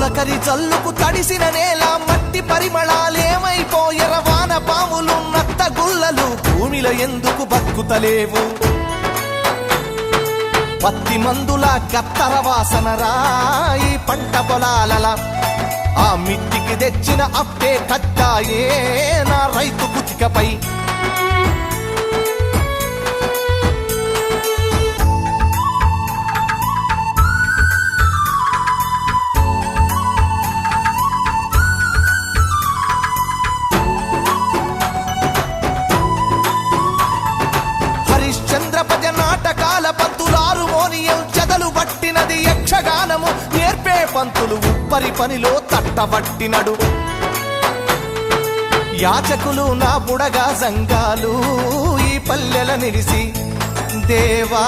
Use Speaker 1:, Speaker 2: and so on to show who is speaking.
Speaker 1: తొలకరి జల్లుకు తడిసిన నేల మట్టి పరిమళాలేమైపోయెర వాన పాములు నత్త గుల్లలు భూమిలో ఎందుకు బతుకుతలేవు పత్తి మందుల గత్తర వాసన రాయి పంట పొలాలల ఆ మిట్టికి తెచ్చిన అప్పే కట్టాయే నా రైతు కుతికపై హరిశ్చంద్రపజ నాటకాల పంతులారు మోనియం చెదలు పట్టినది యక్షగానము నేర్పే పంతులు ఉప్పరి పనిలో తట్టబట్టినడు యాచకులు నా బుడగా సంఘాలు ఈ పల్లెల నిలిసి దేవా